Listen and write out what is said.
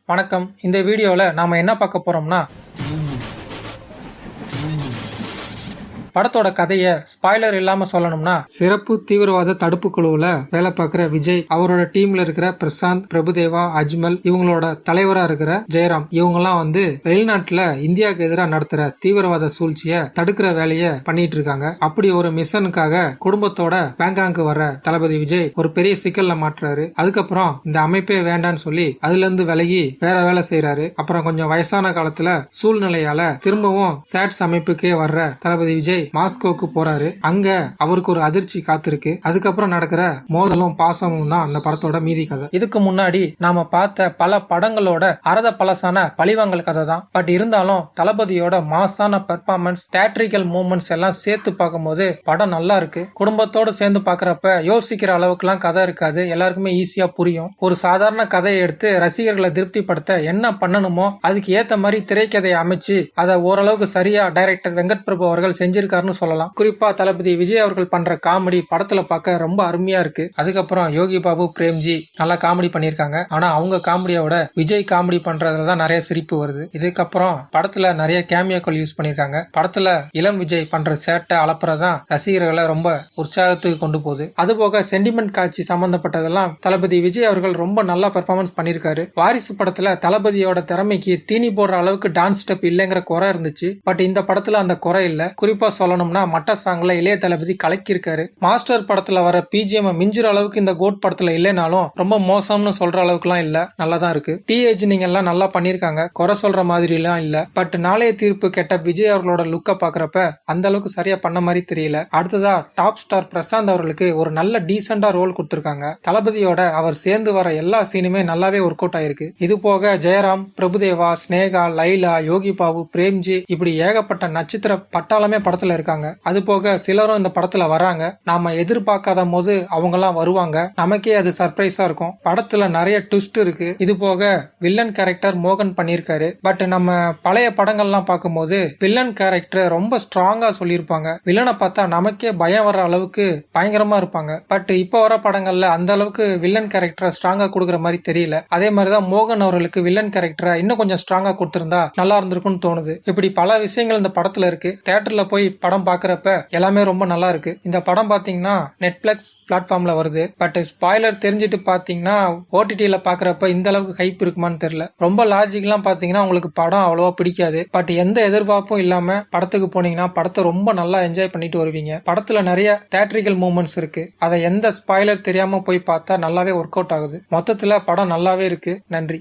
வணக்கம். இந்த வீடியோல நாம என்ன பார்க்க போறோம்னா, படத்தோட கதைய ஸ்பாய்லர் இல்லாம சொல்லணும்னா, சிறப்பு தீவிரவாத தடுப்பு குழுவுல வேலை பார்க்கிற விஜய், அவரோட டீம்ல இருக்கிற பிரசாந்த், பிரபுதேவா, அஜ்மல், இவங்களோட தலைவரா இருக்கிற ஜெயராம், இவங்கெல்லாம் வெளிநாட்டுல இந்தியாவுக்கு எதிராக நடத்துற தீவிரவாத சூழ்ச்சிய தடுக்கிற வேலைய பண்ணிட்டு இருக்காங்க. அப்படி ஒரு மிஷனுக்காக குடும்பத்தோட பேங்காங்கு வர்ற தளபதி விஜய் ஒரு பெரிய சிக்கல்ல மாட்டுறாரு. அதுக்கப்புறம் இந்த அமைப்பே வேண்டான்னு சொல்லி அதுல இருந்து விலகி வேற வேலை செய்யறாரு. அப்புறம் கொஞ்சம் வயசான காலத்துல சூழ்நிலையால திரும்பவும் சாட்ஸ் அமைப்புக்கே வர்ற தளபதி விஜய் மாஸ்கோவுக்கு போறாரு. அங்க அவருக்கு ஒரு அதிர்ச்சி காத்திருக்கு. அதுக்கப்புறம் நடக்கிற மோதலும் பாசமும் தான் அந்த படத்தோட மீதி கதை. இதுக்கு முன்னாடி நாம பார்த்த பல படங்களோட அரத பழசான பழிவாங்கல் கதை தான். பட் இருந்தாலும் தளபதியோட மாசான பெர்ஃபார்மன்ஸ், தியேட்ரிக்கல் மூமெண்ட்ஸ் எல்லாம் சேர்த்து பார்க்கும்போது படம் நல்லா இருக்கு. குடும்பத்தோட சேர்ந்து பாக்குறப்ப யோசிக்கிற அளவுக்கு எல்லாம் கதை இருக்காது. எல்லாருக்குமே ஈஸியா புரியும். ஒரு சாதாரண கதையை எடுத்து ரசிகர்களை திருப்திப்படுத்த என்ன பண்ணணுமோ அதுக்கு ஏத்த மாதிரி திரைக்கதையை அமைச்சு அதை ஓரளவுக்கு சரியா டைரக்டர் வெங்கட் பிரபு அவர்கள் செஞ்சிருக்காருன்னு சொல்லலாம். குறிப்பா தளபதி விஜய் அவர்கள் பண்ற காமெடி படத்துல பார்க்க ரொம்ப அருமையா இருக்கு. அதுக்கப்புறம் யோகி பாபு, பிரேம்ஜி நல்லா காமெடி பண்ணிருக்காங்க. ஆனா அவங்க காமெடியோட விஜய் காமெடி பண்றதுல தான் நிறைய சிரிப்பு வருது. இதுக்கப்புறம் படத்துல நிறைய கேமியோக்கள் யூஸ் பண்ணிருக்காங்க. படத்துல இளம் விஜய் பண்ற சேட்டை அலப்புறதான் ரசிகர்களை ரொம்ப உற்சாகத்துக்கு கொண்டு போகுது. அதுபோக சென்டிமெண்ட் காட்சி சம்பந்தப்பட்டதெல்லாம் தளபதி விஜய் அவர்கள் ரொம்ப நல்லா பெர்ஃபார்மன்ஸ் பண்ணிருக்காரு. வாரிசு படத்துல தளபதியோட திறமைக்கு தீனி போடுற அளவுக்கு டான்ஸ் ஸ்டெப் இல்லைங்கிற குறை இருந்துச்சு. பட் இந்த படத்துல அந்த குறை இல்ல. குறிப்பா சொல்லணும்னா மட்ட சாங்ல இளைய தளபதி கலக்கியிருக்காரு. மாஸ்டர் படத்துல வர பிஜிஎம் மிஞ்சுற அளவுக்கு இந்த கோட் படத்துல இல்லைனாலும் ரொம்ப மோசம்னு சொல்ற அளவுக்கு எல்லாம் இல்ல, நல்லாதான் இருக்கு. டிஏஜினிங் எல்லாம் நல்லா பண்ணிருக்காங்க, குறை சொல்ற மாதிரி எல்லாம் இல்ல. பட் நாளைய தீர்ப்பு கெட்ட விஜய் அவர்களோட லுக்க பாக்குறப்ப அந்த அளவுக்கு சரியா பண்ண மாதிரி தெரியல. அடுத்ததா டாப் ஸ்டார் பிரசாந்த் அவர்களுக்கு ஒரு நல்ல டீசெண்டா ரோல் கொடுத்திருக்காங்க. தளபதியோட அவர் சேர்ந்து வர எல்லா சீனுமே நல்லாவே ஒர்க் அவுட் ஆயிருக்கு. இது போக ஜெயராம், பிரபுதேவா, ஸ்னேகா, லைலா, யோகி பாபு, பிரேம்ஜி இப்படி ஏகப்பட்ட நட்சத்திர பட்டாளமே படத்துல இருக்காங்க. அது போக சிலரும் இந்த படத்துல வராங்க. நாம எதிர்பார்க்காத போது அவங்க எல்லாம் வருவாங்க. நமக்கே அது சர்ப்ரைஸா இருக்கும். படத்துல நிறைய ட்விஸ்ட் இருக்கு. இது போக வில்லன் கேரக்டர் மோகன் பண்ணிருக்காரு. பட் நம்ம பழைய படங்கள்லாம் பார்க்கும்போது வில்லன் கேரக்டர் ரொம்ப ஸ்ட்ராங்கா சொல்லியிருப்பாங்க. வில்லனை பார்த்தா நமக்கே பயம் வர அளவுக்கு பயங்கரமா இருப்பாங்க. பட் இப்ப வர படங்கள்ல அந்த அளவுக்கு வில்லன் கேரக்டரை ஸ்ட்ராங்கா கொடுக்குற மாதிரி தெரியல. அதே மாதிரிதான் மோகன் அவர்களுக்கு வில்லன் கேரக்டரை இன்னும் கொஞ்சம் ஸ்ட்ராங்கா கொடுத்திருந்தா நல்லா இருந்திருக்கும்னு தோணுது. இப்படி பல விஷயங்கள் இந்த படத்துல இருக்கு. தியேட்டர்ல போய் படம் பாக்குறப்ப எல்லாமே ரொம்ப நல்லா இருக்கு. இந்த படம் பாத்தீங்கன்னா நெட்ஃபிளிக்ஸ் பிளாட்ஃபார்ம்ல வருது. பட் ஸ்பாய்லர் தெரிஞ்சுட்டு பாத்தீங்கன்னா ஓடிடில பாக்குறப்ப இந்த அளவுக்கு ஹைப் இருக்குமான்னு தெரியல. ரொம்ப லாஜிக்லாம் பாத்தீங்கன்னா உங்களுக்கு படம் அவ்வளவா பிடிக்காது. பட் எந்த எதிர்பார்ப்பும் இல்லாம படத்துக்கு போனீங்கன்னா படத்தை ரொம்ப நல்லா என்ஜாய் பண்ணிட்டு வருவீங்க. படத்துல நிறைய தியேட்ரிக்கல் மூமெண்ட்ஸ் இருக்கு. அதை எந்த ஸ்பாய்லர் தெரியாம போய் பார்த்தா நல்லாவே ஒர்க் அவுட் ஆகுது. மொத்தத்துல படம் நல்லாவே இருக்கு. நன்றி.